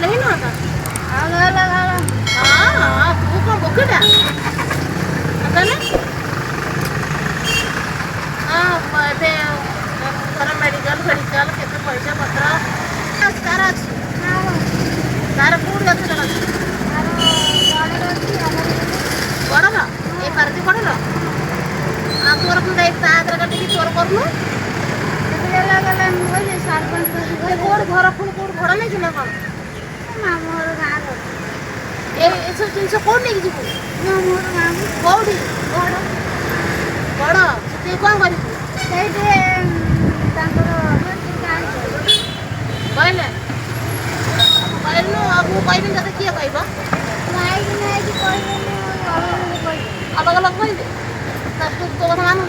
नहीं ना था आगला हाँ तू कौन बोकेटा पता नहीं हाँ पे घर मेडिकल मेडिकल केते पैसा पत्र तार अच्छी तार कोड अच्छे जगह बड़ल ए पारती बड़ल आ तोर को दे तादर का टिकी तोर करनु कोड घर फुल कोड भड़ा नहीं ना कौन ए सब जिनस कोड नहीं जीवु कोडी बड़ से कौन करिबु कहले कहलु अब कहबिन तते किए कहबो अलग अलग कहबे तब तो କଥା ମାନୁ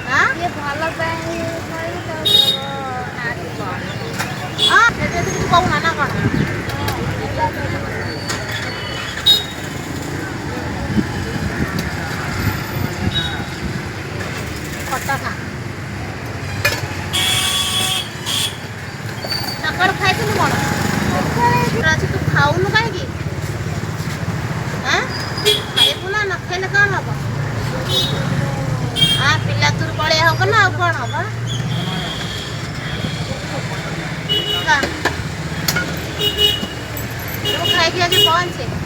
हां ये भलो पाए हां से तू कहू ना कौन खट्टा खा सकाळ खाइथिलु कोन रात तू खाउनु काहे की हां खाइबु ना न खाइले कौन हबो हां पिला तुर बळिया हो ना कौन हबो का तू खाइ के आगे पहुंचे